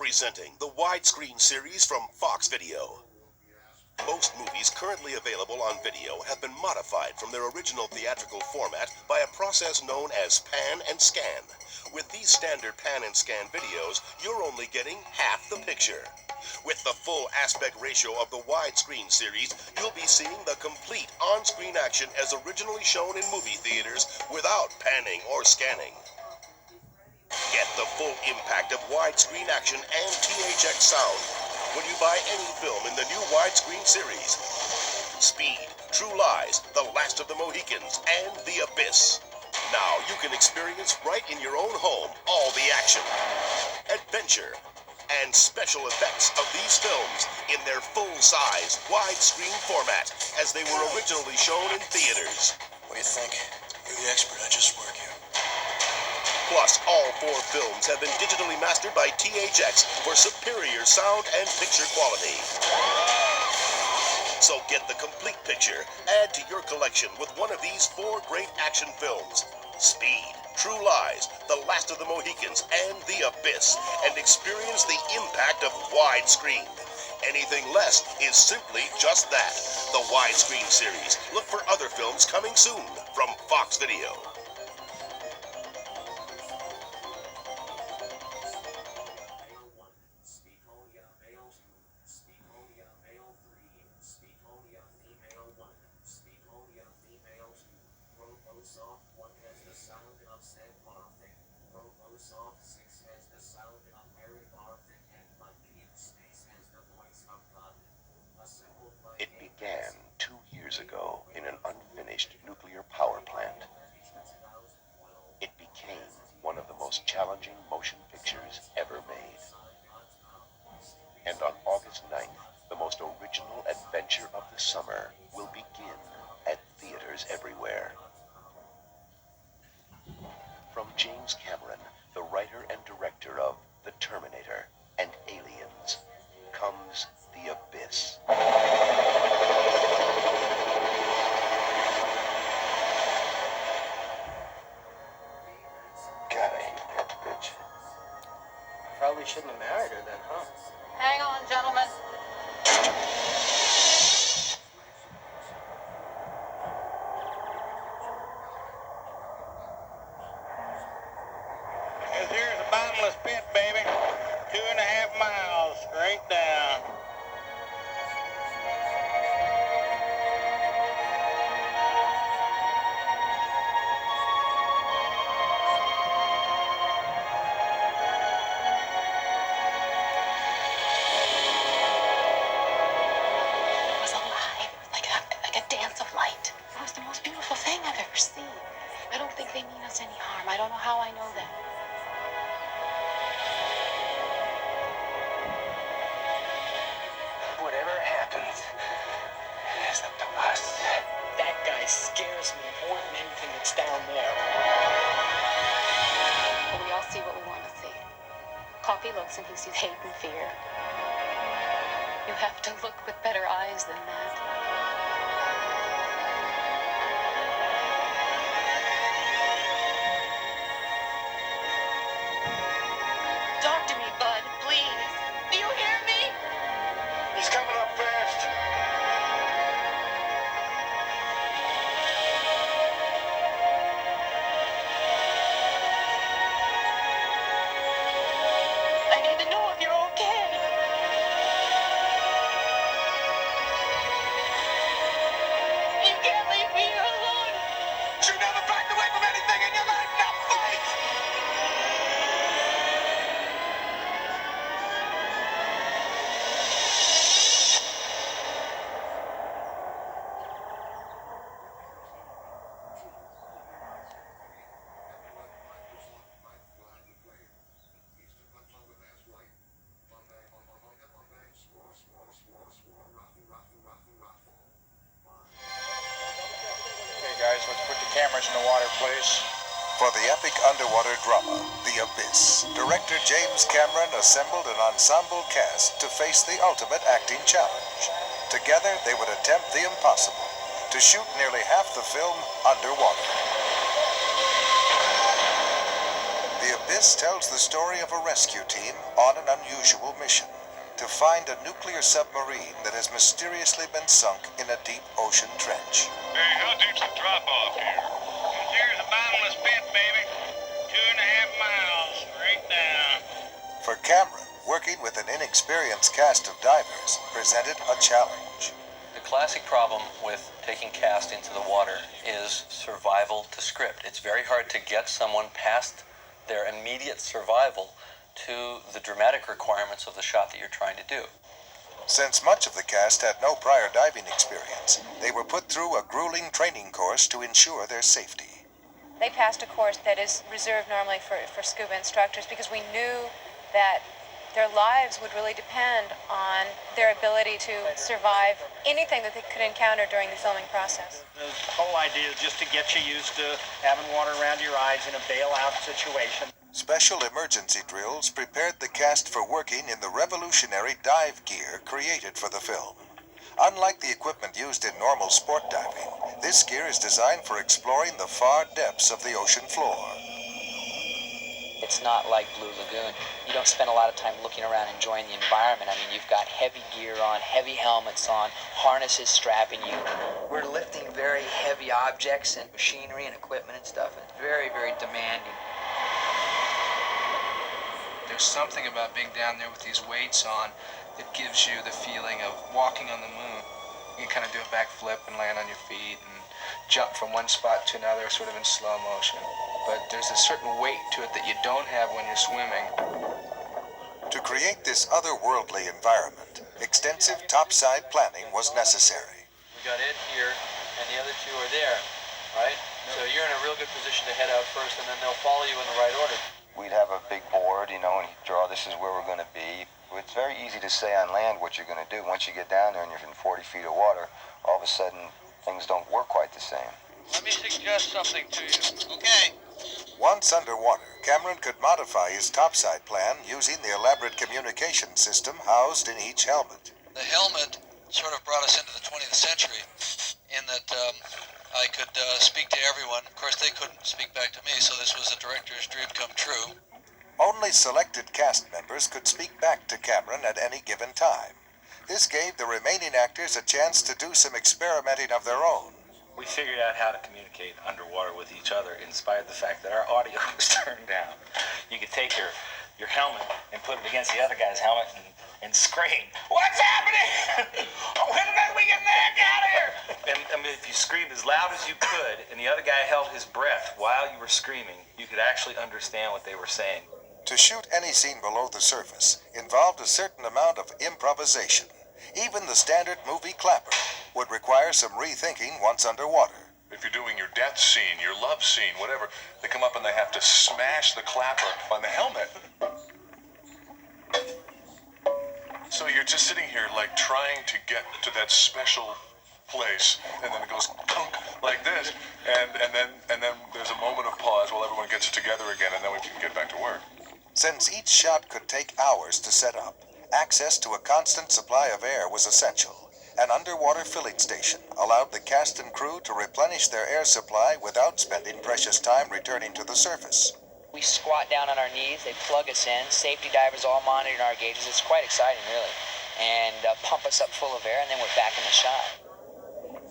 Presenting the widescreen series from Fox Video. Most movies currently available on video have been modified from their original theatrical format by a process known as pan and scan. With these standard pan and scan videos, you're only getting half the picture. With the full aspect ratio of the widescreen series, you'll be seeing the complete on-screen action as originally shown in movie theaters without panning or scanning. Get the full impact of widescreen action and THX sound when you buy any film in the new widescreen series. Speed, True Lies, The Last of the Mohicans, and The Abyss. Now you can experience right in your own home all the action, adventure, and special effects of these films in their full-size widescreen format as they were originally shown in theaters. What do you think? You're the expert. I just work here. Plus, all 4 films have been digitally mastered by THX for superior sound and picture quality. So get the complete picture, add to your collection with one of these 4 great action films: Speed, True Lies, The Last of the Mohicans, and The Abyss, and experience the impact of widescreen. Anything less is simply just that, the widescreen series. Look for other films coming soon from Fox Video. It began 2 years ago in an unfinished nuclear power plant. It became one of the most challenging motion pictures ever made. And on August 9th, the most original adventure of the summer will begin at theaters everywhere. From James Cameron, the writer and director of The Terminator and Aliens, comes The Abyss. God, I hate that bitch. Probably shouldn't have married her then, huh? Hang on, gentlemen. Here's a bottomless pit, baby. 2.5 miles straight down. It was alive, like a dance of light. It was the most beautiful thing I've ever seen. I don't think they mean us any harm. I don't know how I know that. Whatever happens, it's up to us. That guy scares me more than anything that's down there. But we all see what we want to see. Coffee looks and he sees hate and fear. You have to look with better eyes than that. Talk to me, Bud, please. Do you hear me? He's coming up fast. I need to know if you're okay. You can't leave me here alone. You never backed away from anything in your life. Now fight! Okay, guys, let's put the cameras in the water, please. For the epic underwater drama, The Abyss, director James Cameron assembled an ensemble cast to face the ultimate acting challenge. Together, they would attempt the impossible, to shoot nearly half the film underwater. The Abyss tells the story of a rescue team on an unusual mission to find a nuclear submarine that has mysteriously been sunk in a deep ocean trench. Hey, how deep's the drop-off here? Here's a bottomless pit, baby. 2.5 miles, straight down. For Cameron, working with an inexperienced cast of divers presented a challenge. The classic problem with taking cast into the water is survival to script. It's very hard to get someone past their immediate survival to the dramatic requirements of the shot that you're trying to do. Since much of the cast had no prior diving experience, they were put through a grueling training course to ensure their safety. They passed a course that is reserved normally for scuba instructors because we knew that their lives would really depend on their ability to survive anything that they could encounter during the filming process. The whole idea is just to get you used to having water around your eyes in a bailout situation. Special emergency drills prepared the cast for working in the revolutionary dive gear created for the film. Unlike the equipment used in normal sport diving, this gear is designed for exploring the far depths of the ocean floor. It's not like Blue Lagoon. You don't spend a lot of time looking around enjoying the environment. I mean, you've got heavy gear on, heavy helmets on, harnesses strapping you. We're lifting very heavy objects and machinery and equipment and stuff, and it's very, very demanding. There's something about being down there with these weights on that gives you the feeling of walking on the moon. You can kind of do a backflip and land on your feet and jump from one spot to another sort of in slow motion. But there's a certain weight to it that you don't have when you're swimming. To create this otherworldly environment, extensive topside planning was necessary. We got Ed here, and the other two are there, right? So you're in a real good position to head out first, and then they'll follow you in the right order. We'd have a big board, and he'd draw, this is where we're going to be. It's very easy to say on land what you're going to do. Once you get down there and you're in 40 feet of water, all of a sudden, things don't work quite the same. Let me suggest something to you. Okay. Once underwater, Cameron could modify his topside plan using the elaborate communication system housed in each helmet. The helmet sort of brought us into the 20th century in that I could speak to everyone. Of course, they couldn't speak back to me, so this was a director's dream come true. Only selected cast members could speak back to Cameron at any given time. This gave the remaining actors a chance to do some experimenting of their own. We figured out how to communicate underwater with each other in spite of the fact that our audio was turned down. You could take your helmet and put it against the other guy's helmet and scream, "What's happening? When did we get the heck out of here?" And I mean, if you screamed as loud as you could and the other guy held his breath while you were screaming, you could actually understand what they were saying. To shoot any scene below the surface involved a certain amount of improvisation. Even the standard movie clapper would require some rethinking once underwater. If you're doing your death scene, your love scene, whatever, they come up and they have to smash the clapper on the helmet. So you're just sitting here like trying to get to that special place, and then it goes clunk like this, and then there's a moment of pause while everyone gets it together again, and then we can get back to work. Since each shot could take hours to set up, access to a constant supply of air was essential. An underwater filling station allowed the cast and crew to replenish their air supply without spending precious time returning to the surface. We squat down on our knees, they plug us in, safety divers all monitoring our gauges. It's quite exciting, really. And pump us up full of air, and then we're back in the shot.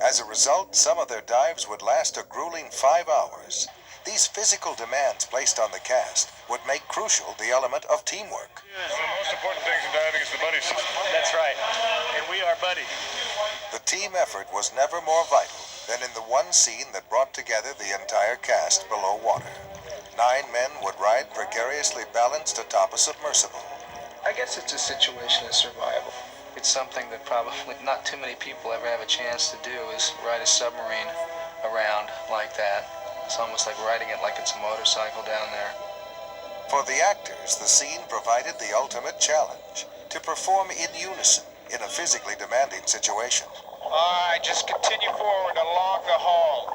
As a result, some of their dives would last a grueling 5 hours. These physical demands placed on the cast would make crucial the element of teamwork. One of the most important things in diving is the buddy system. That's right. And we are buddies. The team effort was never more vital than in the one scene that brought together the entire cast below water. 9 men would ride precariously balanced atop a submersible. I guess it's a situation of survival. It's something that probably not too many people ever have a chance to do, is ride a submarine around like that. It's almost like riding it like it's a motorcycle down there. For the actors, the scene provided the ultimate challenge to perform in unison in a physically demanding situation. All right, just continue forward along the hull.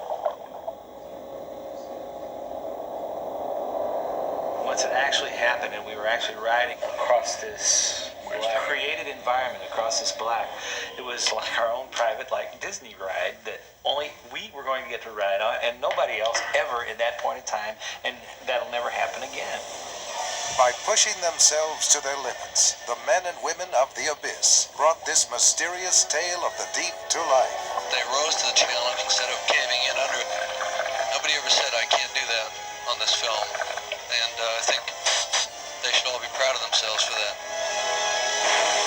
Once it actually happened and we were actually riding across this created environment, across this black, it was like our own private, like Disney ride that only we were going to get to ride on, and nobody else ever at that point in time, and that'll never happen again. By pushing themselves to their limits, the men and women of the abyss brought this mysterious tale of the deep to life. They rose to the challenge instead of caving in under it. Nobody ever said, I can't do that on this film. And I think they should all be proud of themselves for that.